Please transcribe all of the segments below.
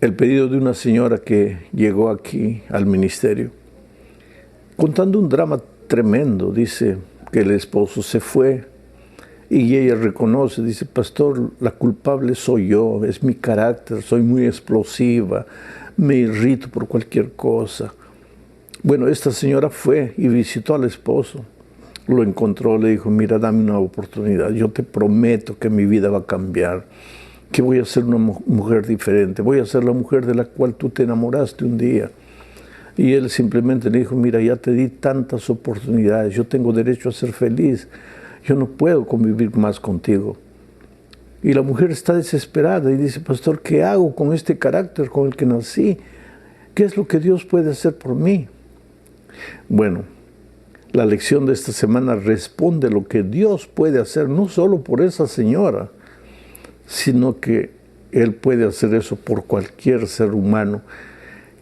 el pedido de una señora que llegó aquí al ministerio, contando un drama tremendo. Dice que el esposo se fue y ella reconoce, dice: pastor, la culpable soy yo, es mi carácter, soy muy explosiva, me irrito por cualquier cosa. Bueno, esta señora fue y visitó al esposo, lo encontró, le dijo: mira, dame una oportunidad, yo te prometo que mi vida va a cambiar, que voy a ser una mujer diferente, voy a ser la mujer de la cual tú te enamoraste un día. Y él simplemente le dijo: mira, ya te di tantas oportunidades, yo tengo derecho a ser feliz, yo no puedo convivir más contigo. Y la mujer está desesperada y dice: pastor, ¿qué hago con este carácter con el que nací? ¿Qué es lo que Dios puede hacer por mí? Bueno, la lección de esta semana responde lo que Dios puede hacer, no solo por esa señora, sino que Él puede hacer eso por cualquier ser humano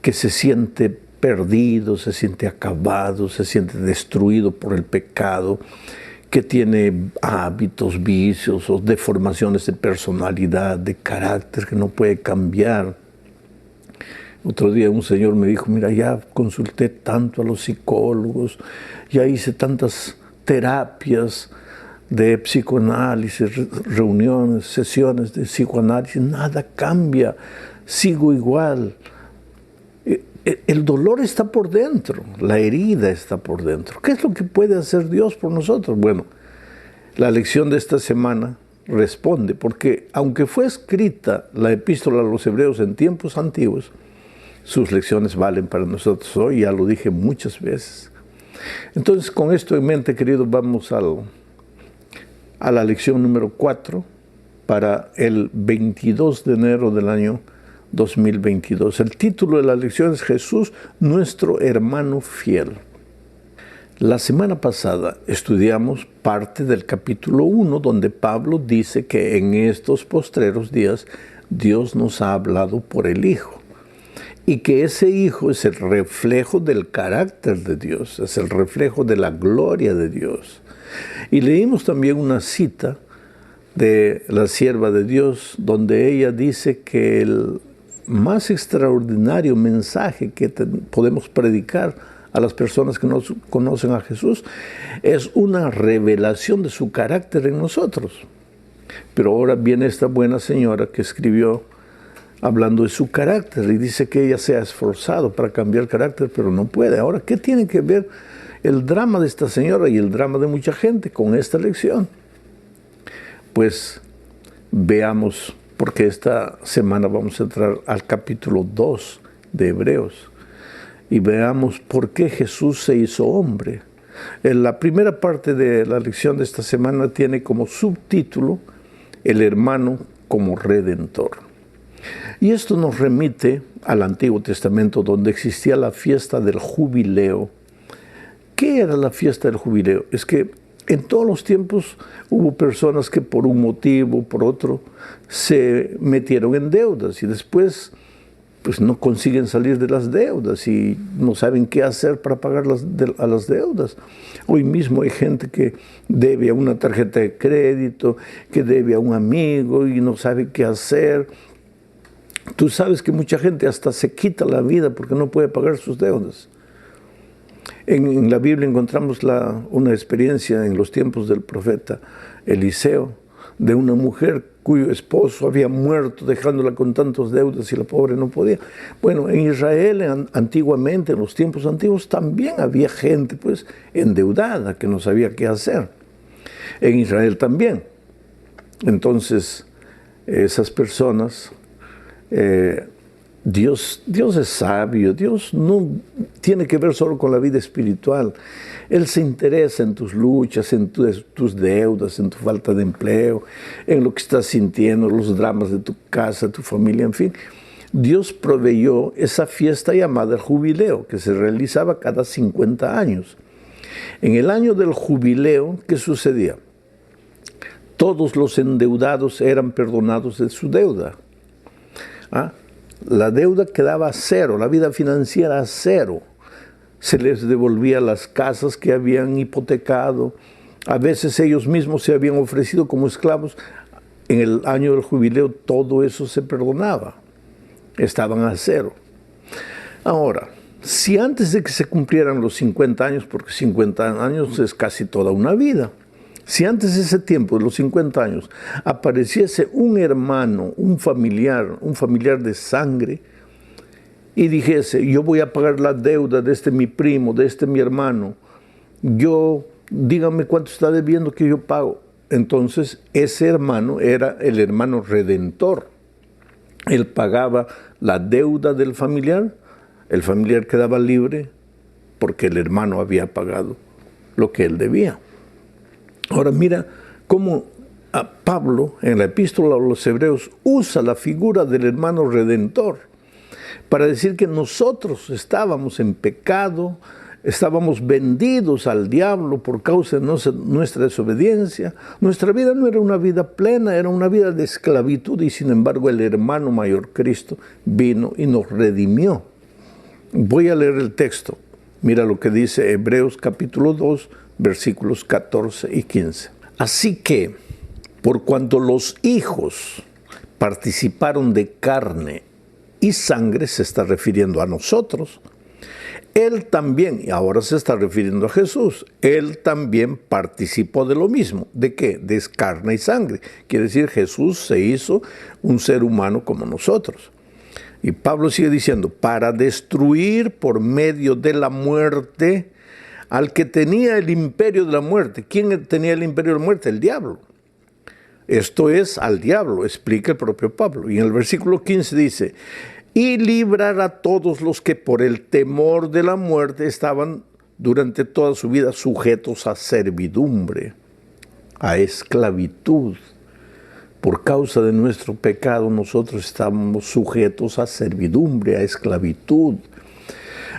que se siente perdido, se siente acabado, se siente destruido por el pecado, que tiene hábitos, vicios o deformaciones de personalidad, de carácter que no puede cambiar. Otro día un señor me dijo: mira, ya consulté tanto a los psicólogos, ya hice tantas terapias de psicoanálisis, reuniones, sesiones de psicoanálisis, nada cambia, sigo igual. El dolor está por dentro, la herida está por dentro. ¿Qué es lo que puede hacer Dios por nosotros? Bueno, la lección de esta semana responde, porque aunque fue escrita la epístola a los hebreos en tiempos antiguos, sus lecciones valen para nosotros hoy, ya lo dije muchas veces. Entonces, con esto en mente, queridos, vamos a la lección número 4 para el 22 de enero del año 2022. El título de la lección es: Jesús, nuestro hermano fiel. La semana pasada estudiamos parte del capítulo 1, donde Pablo dice que en estos postreros días Dios nos ha hablado por el Hijo, y que ese Hijo es el reflejo del carácter de Dios, es el reflejo de la gloria de Dios. Y leímos también una cita de la sierva de Dios, donde ella dice que el más extraordinario mensaje que podemos predicar a las personas que no conocen a Jesús es una revelación de su carácter en nosotros. Pero ahora viene esta buena señora que escribió hablando de su carácter y dice que ella se ha esforzado para cambiar carácter, pero no puede. Ahora, ¿qué tiene que ver el drama de esta señora y el drama de mucha gente con esta lección? Pues veamos, porque esta semana vamos a entrar al capítulo 2 de Hebreos y veamos por qué Jesús se hizo hombre. En la primera parte de la lección de esta semana tiene como subtítulo: el hermano como redentor. Y esto nos remite al Antiguo Testamento, donde existía la fiesta del jubileo. ¿Qué era la fiesta del jubileo? Es que en todos los tiempos hubo personas que por un motivo o por otro se metieron en deudas y después pues no consiguen salir de las deudas y no saben qué hacer para pagar a las deudas. Hoy mismo hay gente que debe a una tarjeta de crédito, que debe a un amigo y no sabe qué hacer. Tú sabes que mucha gente hasta se quita la vida porque no puede pagar sus deudas. En la Biblia encontramos una experiencia en los tiempos del profeta Eliseo, de una mujer cuyo esposo había muerto dejándola con tantas deudas y la pobre no podía. Bueno, en Israel antiguamente, en los tiempos antiguos, también había gente pues endeudada que no sabía qué hacer. En Israel también. Entonces, esas personas... Dios es sabio, Dios no tiene que ver solo con la vida espiritual. Él se interesa en tus luchas, en tus deudas, en tu falta de empleo, en lo que estás sintiendo, los dramas de tu casa, tu familia, en fin. Dios proveyó esa fiesta llamada el jubileo, que se realizaba cada 50 años. En el año del jubileo, ¿qué sucedía? Todos los endeudados eran perdonados de su deuda. La deuda quedaba a cero, la vida financiera a cero. Se les devolvía las casas que habían hipotecado. A veces ellos mismos se habían ofrecido como esclavos. En el año del jubileo todo eso se perdonaba. estaban a cero. Ahora, si antes de que se cumplieran los 50 años, porque 50 años es casi toda una vida, si antes de ese tiempo, de los 50 años, apareciese un hermano, un familiar de sangre, y dijese, yo voy a pagar la deuda de este mi primo, de este mi hermano, dígame cuánto está debiendo que yo pago. Entonces, ese hermano era el hermano redentor. Él pagaba la deuda del familiar, el familiar quedaba libre porque el hermano había pagado lo que él debía. Ahora mira cómo Pablo en la epístola a los Hebreos usa la figura del hermano redentor para decir que nosotros estábamos en pecado, estábamos vendidos al diablo por causa de nuestra desobediencia. Nuestra vida no era una vida plena, era una vida de esclavitud y sin embargo el hermano mayor Cristo vino y nos redimió. Voy a leer el texto. Mira lo que dice Hebreos capítulo 2, versículos 14 y 15. Así que, por cuanto los hijos participaron de carne y sangre, se está refiriendo a nosotros, él también, y ahora se está refiriendo a Jesús, él también participó de lo mismo. ¿De qué? De carne y sangre. Quiere decir, Jesús se hizo un ser humano como nosotros. Y Pablo sigue diciendo, para destruir por medio de la muerte al que tenía el imperio de la muerte. ¿Quién tenía el imperio de la muerte? El diablo. Esto es al diablo, explica el propio Pablo. Y en el versículo 15 dice, y librar a todos los que por el temor de la muerte estaban durante toda su vida sujetos a servidumbre, a esclavitud. Por causa de nuestro pecado nosotros estábamos sujetos a servidumbre, a esclavitud.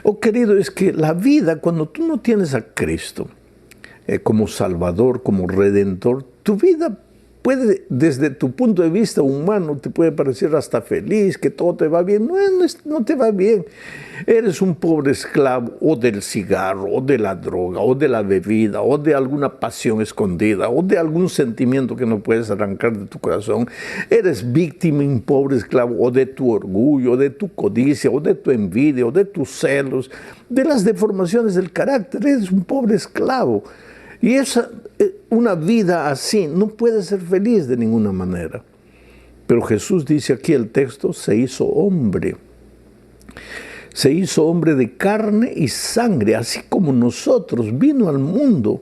Oh querido, es que la vida, cuando tú no tienes a Cristo como Salvador, como Redentor, tu vida puede, desde tu punto de vista humano, te puede parecer hasta feliz, que todo te va bien. No te va bien. Eres un pobre esclavo o del cigarro, o de la droga, o de la bebida, o de alguna pasión escondida, o de algún sentimiento que no puedes arrancar de tu corazón. Eres víctima y un pobre esclavo, o de tu orgullo, o de tu codicia, o de tu envidia, o de tus celos, de las deformaciones del carácter. Eres un pobre esclavo. Y una vida así no puede ser feliz de ninguna manera. Pero Jesús dice aquí el texto, se hizo hombre. Se hizo hombre de carne y sangre, así como nosotros, vino al mundo.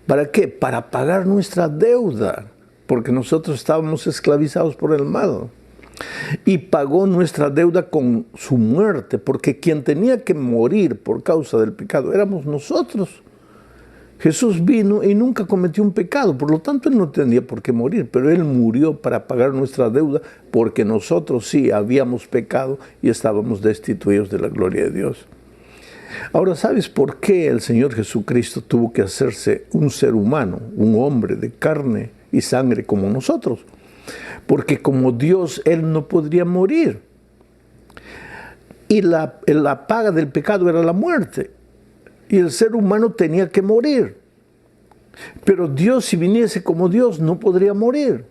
¿Para qué? Para pagar nuestra deuda, porque nosotros estábamos esclavizados por el mal. Y pagó nuestra deuda con su muerte, porque quien tenía que morir por causa del pecado éramos nosotros. Jesús vino y nunca cometió un pecado, por lo tanto Él no tenía por qué morir, pero Él murió para pagar nuestra deuda porque nosotros sí habíamos pecado y estábamos destituidos de la gloria de Dios. Ahora, ¿sabes por qué el Señor Jesucristo tuvo que hacerse un ser humano, un hombre de carne y sangre como nosotros? Porque como Dios, Él no podría morir. Y la paga del pecado era la muerte. Y el ser humano tenía que morir. Pero Dios, si viniese como Dios, no podría morir.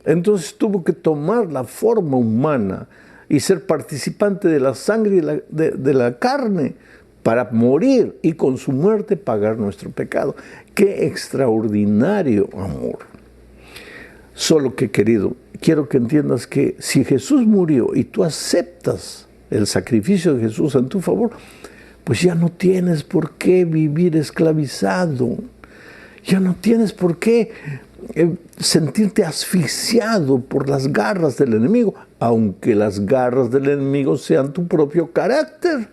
Entonces tuvo que tomar la forma humana y ser participante de la sangre y de la carne para morir y con su muerte pagar nuestro pecado. ¡Qué extraordinario amor! Solo que, querido, quiero que entiendas que si Jesús murió y tú aceptas el sacrificio de Jesús en tu favor, pues ya no tienes por qué vivir esclavizado. Ya no tienes por qué sentirte asfixiado por las garras del enemigo, aunque las garras del enemigo sean tu propio carácter.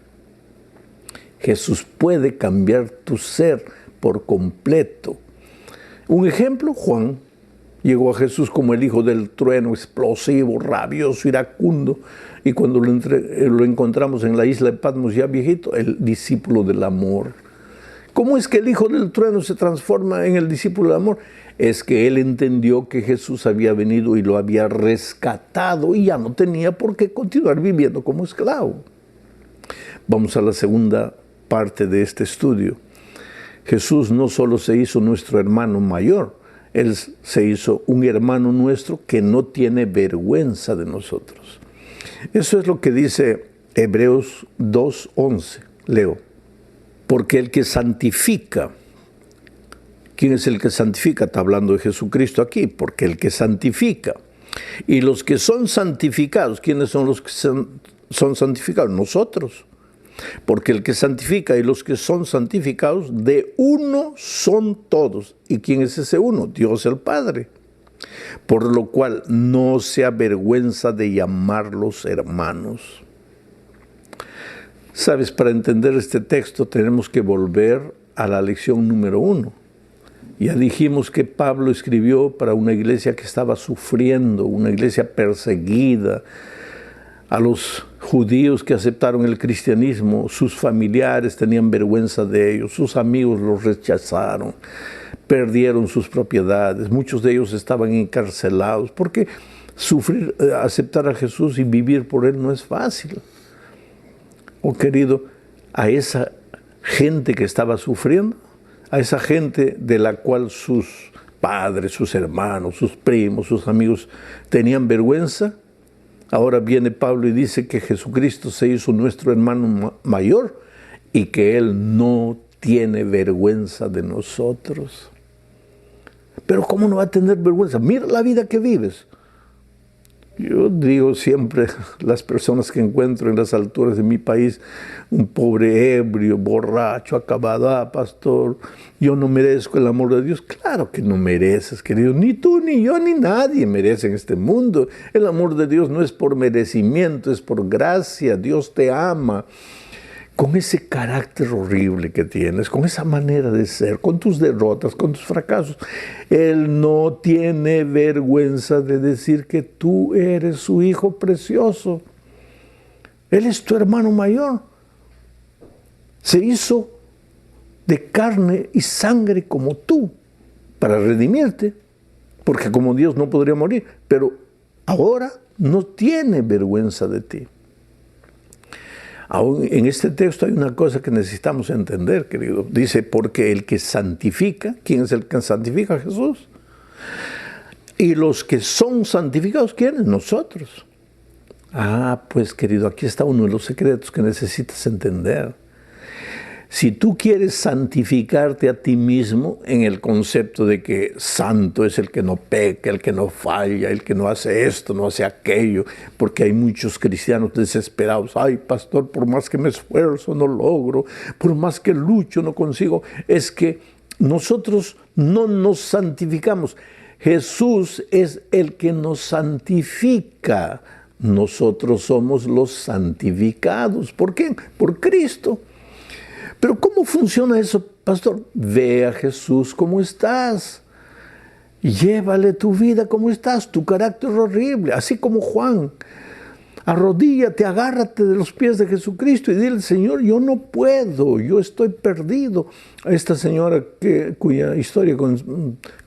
Jesús puede cambiar tu ser por completo. Un ejemplo, Juan llegó a Jesús como el hijo del trueno, explosivo, rabioso, iracundo. Y cuando lo encontramos en la isla de Patmos ya viejito, el discípulo del amor. ¿Cómo es que el hijo del trueno se transforma en el discípulo del amor? Es que él entendió que Jesús había venido y lo había rescatado y ya no tenía por qué continuar viviendo como esclavo. Vamos a la segunda parte de este estudio. Jesús no solo se hizo nuestro hermano mayor, Él se hizo un hermano nuestro que no tiene vergüenza de nosotros. Eso es lo que dice Hebreos 2:11. Leo. Porque el que santifica, ¿quién es el que santifica? Está hablando de Jesucristo aquí, porque el que santifica. Y los que son santificados, ¿quiénes son los que son santificados? Nosotros. Porque el que santifica y los que son santificados, de uno son todos. ¿Y quién es ese uno? Dios el Padre. Por lo cual no se avergüenza de llamarlos hermanos. Sabes, para entender este texto tenemos que volver a la lección número 1. Ya dijimos que Pablo escribió para una iglesia que estaba sufriendo, una iglesia perseguida. A los judíos que aceptaron el cristianismo, sus familiares tenían vergüenza de ellos, sus amigos los rechazaron, perdieron sus propiedades, muchos de ellos estaban encarcelados, porque aceptar a Jesús y vivir por Él no es fácil. Oh querido, a esa gente que estaba sufriendo, a esa gente de la cual sus padres, sus hermanos, sus primos, sus amigos tenían vergüenza, ahora viene Pablo y dice que Jesucristo se hizo nuestro hermano mayor y que Él no tiene vergüenza de nosotros. Pero ¿cómo no va a tener vergüenza? Mira la vida que vives. Yo digo siempre, las personas que encuentro en las alturas de mi país, un pobre ebrio, borracho, acabado, pastor, yo no merezco el amor de Dios. Claro que no mereces, querido, ni tú, ni yo, ni nadie merece en este mundo. El amor de Dios no es por merecimiento, es por gracia. Dios te ama. Con ese carácter horrible que tienes, con esa manera de ser, con tus derrotas, con tus fracasos, Él no tiene vergüenza de decir que tú eres su hijo precioso. Él es tu hermano mayor. Se hizo de carne y sangre como tú para redimirte, porque como Dios no podría morir, pero ahora no tiene vergüenza de ti. Aún en este texto hay una cosa que necesitamos entender, querido. Dice, porque el que santifica, ¿quién es el que santifica? Jesús. Y los que son santificados, ¿quiénes? Nosotros. Ah, pues querido, aquí está uno de los secretos que necesitas entender. Si tú quieres santificarte a ti mismo en el concepto de que santo es el que no peca, el que no falla, el que no hace esto, no hace aquello, porque hay muchos cristianos desesperados. Ay, pastor, por más que me esfuerzo no logro, por más que lucho no consigo. Es que nosotros no nos santificamos. Jesús es el que nos santifica. Nosotros somos los santificados. ¿Por qué? Por Cristo. Pero ¿cómo funciona eso, pastor? Ve a Jesús como estás. Llévale tu vida como estás, tu carácter horrible, así como Juan. Arrodíllate, agárrate de los pies de Jesucristo y dile, Señor, yo no puedo, yo estoy perdido. A esta señora cuya historia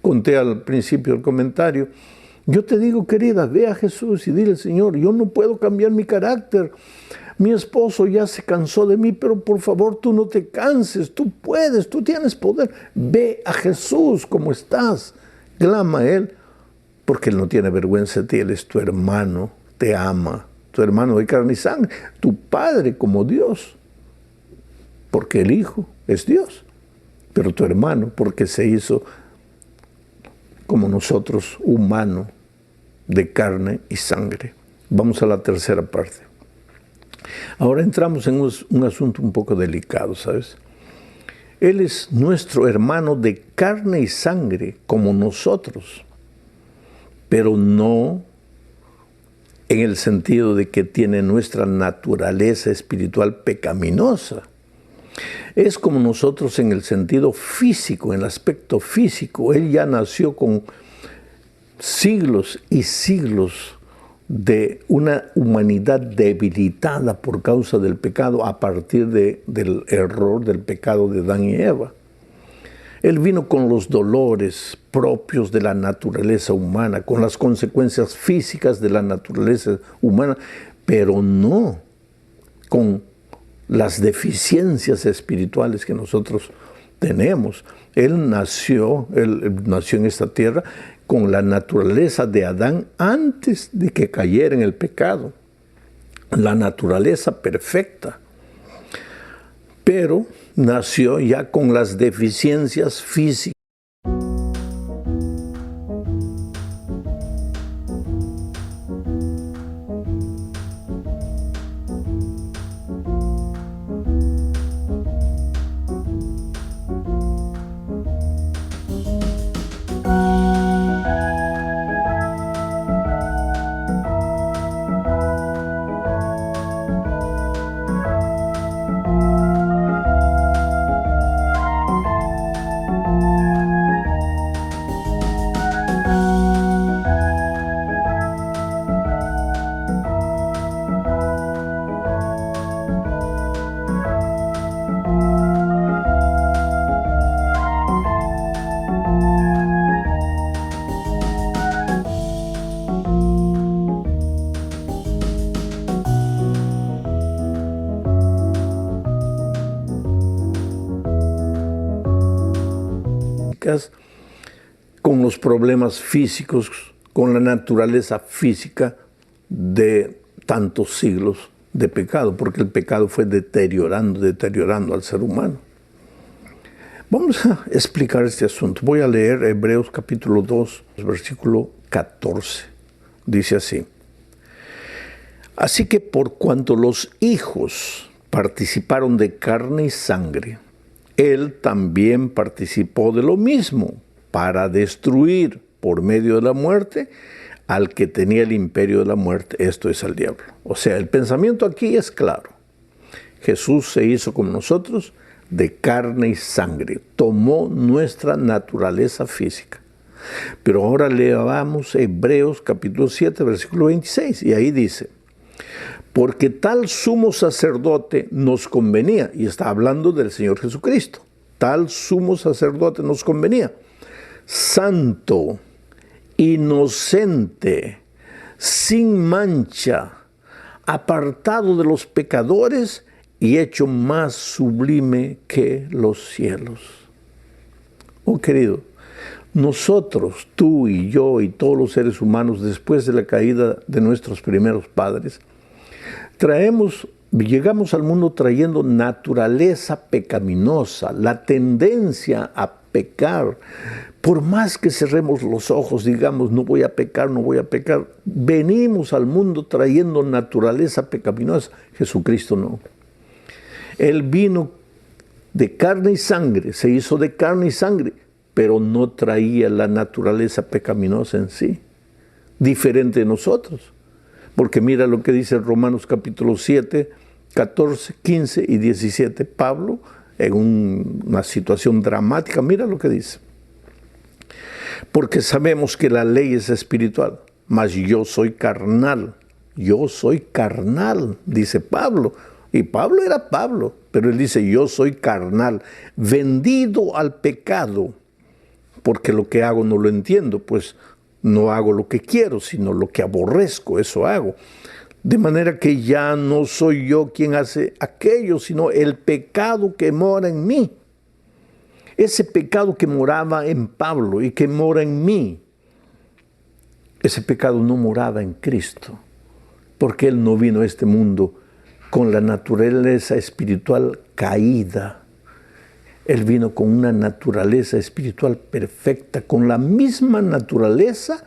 conté al principio del comentario, yo te digo, querida, ve a Jesús y dile, Señor, yo no puedo cambiar mi carácter. Mi esposo ya se cansó de mí, pero por favor tú no te canses, tú puedes, tú tienes poder. Ve a Jesús como estás, clama a Él, porque Él no tiene vergüenza de ti, Él es tu hermano, te ama, tu hermano de carne y sangre, tu Padre como Dios, porque el Hijo es Dios, pero tu hermano porque se hizo como nosotros, humano, de carne y sangre. Vamos a la tercera parte. Ahora entramos en un asunto un poco delicado, ¿sabes? Él es nuestro hermano de carne y sangre, como nosotros, pero no en el sentido de que tiene nuestra naturaleza espiritual pecaminosa. Es como nosotros en el sentido físico, en el aspecto físico. Él ya nació con siglos y siglos de una humanidad debilitada por causa del pecado a partir del error del pecado de Adán y Eva. Él vino con los dolores propios de la naturaleza humana, con las consecuencias físicas de la naturaleza humana, pero no con las deficiencias espirituales que nosotros tenemos. Él nació en esta tierra con la naturaleza de Adán antes de que cayera en el pecado. la naturaleza perfecta, pero nació ya con las deficiencias físicas. Con los problemas físicos, con la naturaleza física de tantos siglos de pecado, porque el pecado fue deteriorando al ser humano. Vamos a explicar este asunto. Voy a leer Hebreos capítulo 2, versículo 14. Dice así: así que por cuanto los hijos participaron de carne y sangre, él también participó de lo mismo, para destruir por medio de la muerte al que tenía el imperio de la muerte, esto es al diablo. O sea, el pensamiento aquí es claro. Jesús se hizo como nosotros de carne y sangre, tomó nuestra naturaleza física. Pero ahora leamos Hebreos capítulo 7, versículo 26, y ahí dice: porque tal sumo sacerdote nos convenía, y está hablando del Señor Jesucristo, tal sumo sacerdote nos convenía, santo, inocente, sin mancha, apartado de los pecadores y hecho más sublime que los cielos. Oh querido, nosotros, tú y yo y todos los seres humanos, después de la caída de nuestros primeros padres, llegamos al mundo trayendo naturaleza pecaminosa, la tendencia a pecar. Por más que cerremos los ojos, digamos, no voy a pecar, no voy a pecar, venimos al mundo trayendo naturaleza pecaminosa. Jesucristo no. Él vino de carne y sangre, se hizo de carne y sangre, pero no traía la naturaleza pecaminosa en sí, diferente de nosotros. Porque mira lo que dice Romanos capítulo 7, 14, 15 y 17. Pablo, en una situación dramática, mira lo que dice: porque sabemos que la ley es espiritual, mas yo soy carnal, dice Pablo. Y Pablo era Pablo, pero él dice: yo soy carnal, vendido al pecado, porque lo que hago no lo entiendo, pues no hago lo que quiero, sino lo que aborrezco, eso hago. De manera que ya no soy yo quien hace aquello, sino el pecado que mora en mí. Ese pecado que moraba en Pablo y que mora en mí, ese pecado no moraba en Cristo, porque Él no vino a este mundo con la naturaleza espiritual caída. Él vino con una naturaleza espiritual perfecta, con la misma naturaleza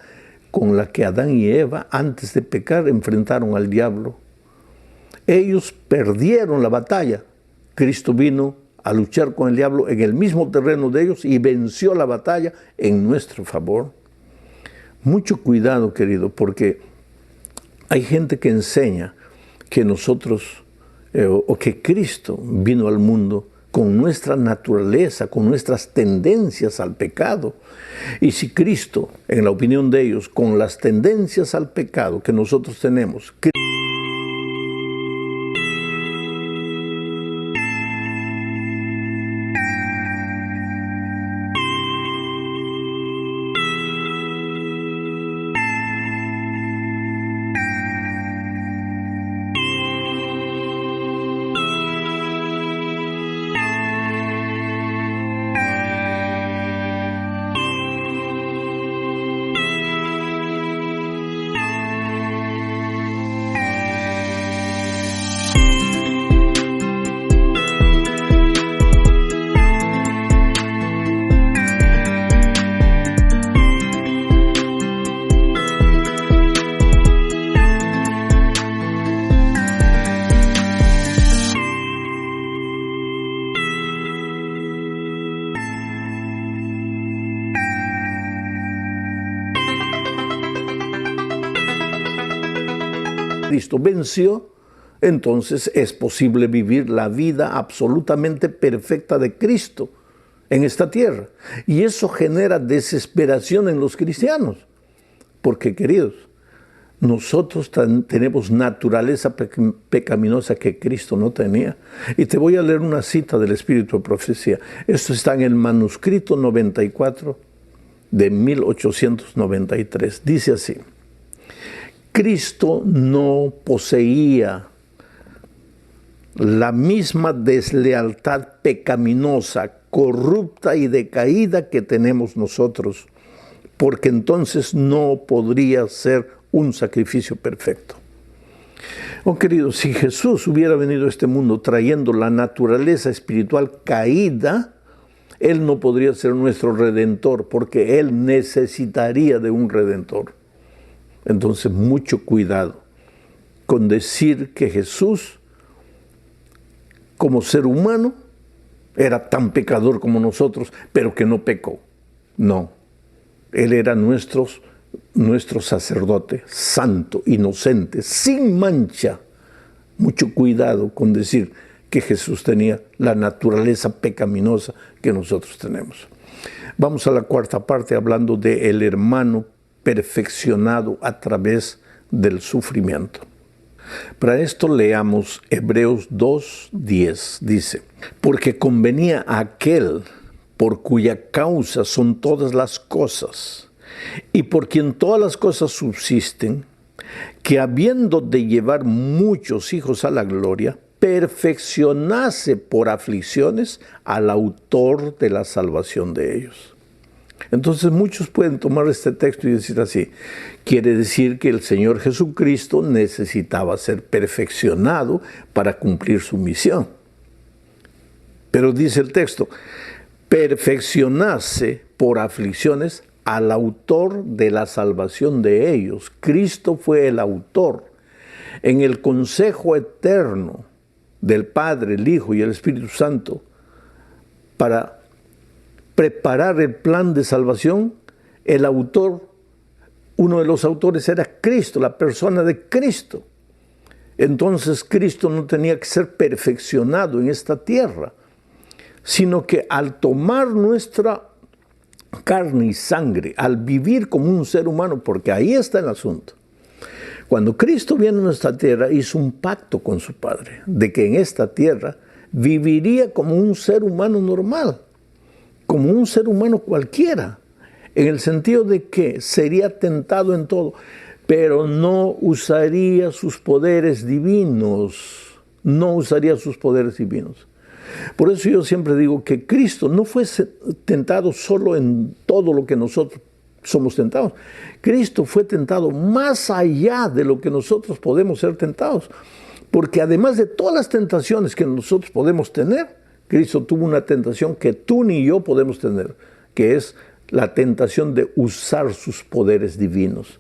con la que Adán y Eva, antes de pecar, enfrentaron al diablo. Ellos perdieron la batalla. Cristo vino a luchar con el diablo en el mismo terreno de ellos y venció la batalla en nuestro favor. Mucho cuidado, querido, porque hay gente que enseña que nosotros, o que Cristo vino al mundo con nuestra naturaleza, con nuestras tendencias al pecado. Y si Cristo, en la opinión de ellos, con las tendencias al pecado que nosotros tenemos, Cristo venció, entonces es posible vivir la vida absolutamente perfecta de Cristo en esta tierra. Y eso genera desesperación en los cristianos. Porque, queridos, nosotros tenemos naturaleza pecaminosa que Cristo no tenía. Y te voy a leer una cita del Espíritu de Profecía. Esto está en el manuscrito 94 de 1893. Dice así: Cristo no poseía la misma deslealtad pecaminosa, corrupta y decaída que tenemos nosotros, porque entonces no podría ser un sacrificio perfecto. Oh, queridos, si Jesús hubiera venido a este mundo trayendo la naturaleza espiritual caída, Él no podría ser nuestro Redentor, porque Él necesitaría de un Redentor. Entonces, mucho cuidado con decir que Jesús, como ser humano, era tan pecador como nosotros, pero que no pecó. No, Él era nuestro sacerdote, santo, inocente, sin mancha. Mucho cuidado con decir que Jesús tenía la naturaleza pecaminosa que nosotros tenemos. Vamos a la cuarta parte hablando del hermano perfeccionado a través del sufrimiento. Para esto leamos Hebreos 2:10. Dice: porque convenía a aquel por cuya causa son todas las cosas, y por quien todas las cosas subsisten, que habiendo de llevar muchos hijos a la gloria, perfeccionase por aflicciones al autor de la salvación de ellos. Entonces muchos pueden tomar este texto y decir así: quiere decir que el Señor Jesucristo necesitaba ser perfeccionado para cumplir su misión. Pero dice el texto: perfeccionase por aflicciones al autor de la salvación de ellos. Cristo fue el autor. En el consejo eterno del Padre, el Hijo y el Espíritu Santo para preparar el plan de salvación, el autor, uno de los autores era Cristo, la persona de Cristo. Entonces Cristo no tenía que ser perfeccionado en esta tierra, sino que al tomar nuestra carne y sangre, al vivir como un ser humano, porque ahí está el asunto. Cuando Cristo viene a nuestra tierra, hizo un pacto con su Padre, de que en esta tierra viviría como un ser humano normal, como un ser humano cualquiera, en el sentido de que sería tentado en todo, pero no usaría sus poderes divinos, no usaría sus poderes divinos. Por eso yo siempre digo que Cristo no fue tentado solo en todo lo que nosotros somos tentados. Cristo fue tentado más allá de lo que nosotros podemos ser tentados, porque además de todas las tentaciones que nosotros podemos tener, Cristo tuvo una tentación que tú ni yo podemos tener, que es la tentación de usar sus poderes divinos.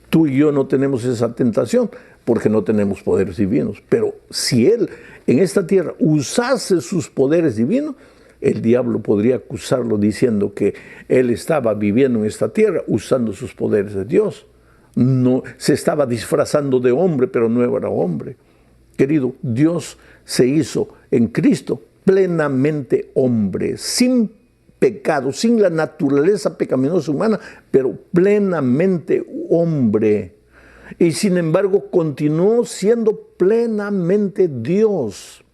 Tú y yo no tenemos esa tentación porque no tenemos poderes divinos. Pero si Él en esta tierra usase sus poderes divinos, el diablo podría acusarlo diciendo que Él estaba viviendo en esta tierra usando sus poderes de Dios. No, se estaba disfrazando de hombre, pero no era hombre. Querido, Dios se hizo en Cristo plenamente hombre, sin pecado, sin la naturaleza pecaminosa humana, pero plenamente hombre. Y sin embargo continuó siendo plenamente Dios.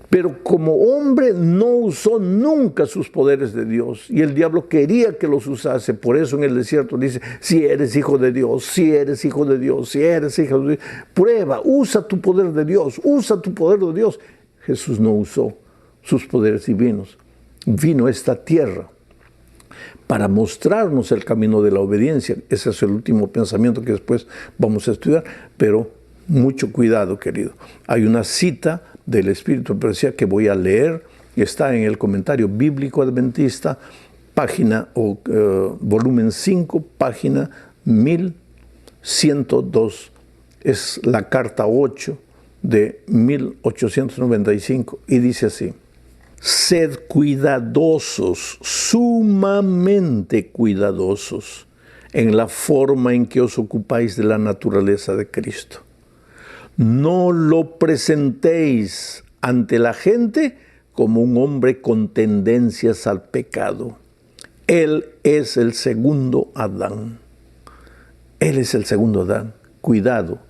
Pero como hombre no usó nunca sus poderes de Dios. Y el diablo quería que los usase. Por eso en el desierto dice: si eres hijo de Dios, si eres hijo de Dios, si eres hijo de Dios, prueba, usa tu poder de Dios, usa tu poder de Dios. Jesús no usó sus poderes divinos. Vino a esta tierra para mostrarnos el camino de la obediencia. Ese es el último pensamiento que después vamos a estudiar, pero mucho cuidado, querido. Hay una cita del Espíritu de Profecía que voy a leer, y está en el Comentario Bíblico Adventista, página volumen 5, página 1102. Es la carta 8 de 1895, y dice así: sed cuidadosos, sumamente cuidadosos, en la forma en que os ocupáis de la naturaleza de Cristo. No lo presentéis ante la gente como un hombre con tendencias al pecado. Él es el segundo Adán. Él es el segundo Adán. Cuidado.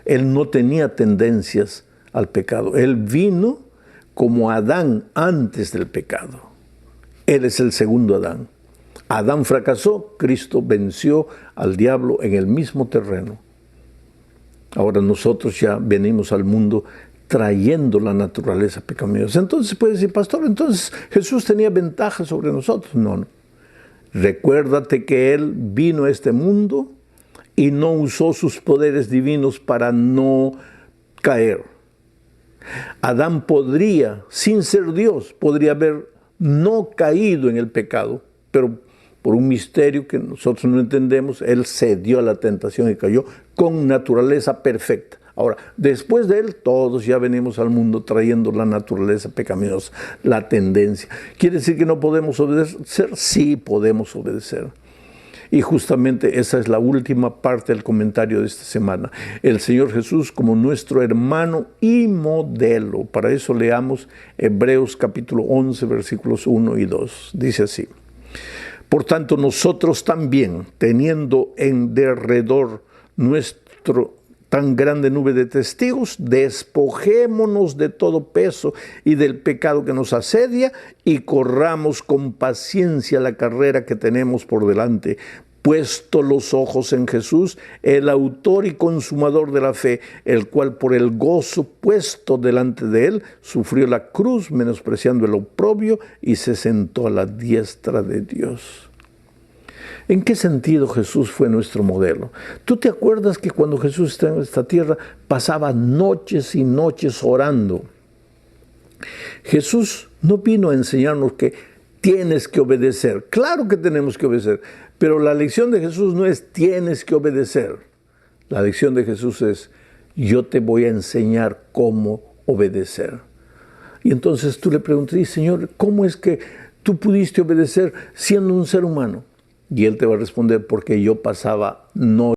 Él no tenía tendencias al pecado. Él vino como Adán antes del pecado. Él es el segundo Adán. Adán fracasó, Cristo venció al diablo en el mismo terreno. Ahora nosotros ya venimos al mundo trayendo la naturaleza pecaminosa. Entonces puede decir, pastor, entonces Jesús tenía ventaja sobre nosotros. No. Recuérdate que Él vino a este mundo y no usó sus poderes divinos para no caer. Adán podría, sin ser Dios, podría haber no caído en el pecado, pero por un misterio que nosotros no entendemos, Él cedió a la tentación y cayó con naturaleza perfecta. Ahora, después de Él, todos ya venimos al mundo trayendo la naturaleza pecaminosa, la tendencia. ¿Quiere decir que no podemos obedecer? Sí, podemos obedecer. Y justamente esa es la última parte del comentario de esta semana. El Señor Jesús como nuestro hermano y modelo. Para eso leamos Hebreos capítulo 11, versículos 1 y 2. Dice así. Por tanto, nosotros también, teniendo en derredor nuestro tan grande nube de testigos, despojémonos de todo peso y del pecado que nos asedia y corramos con paciencia la carrera que tenemos por delante, puesto los ojos en Jesús, el autor y consumador de la fe, el cual por el gozo puesto delante de él, sufrió la cruz, menospreciando el oprobio, y se sentó a la diestra de Dios. ¿En qué sentido Jesús fue nuestro modelo? ¿Tú te acuerdas que cuando Jesús estaba en esta tierra pasaba noches y noches orando? Jesús no vino a enseñarnos que tienes que obedecer. Claro que tenemos que obedecer, pero la lección de Jesús no es tienes que obedecer. La lección de Jesús es yo te voy a enseñar cómo obedecer. Y entonces tú le preguntas, Señor, ¿cómo es que tú pudiste obedecer siendo un ser humano? Y Él te va a responder, porque yo pasaba noches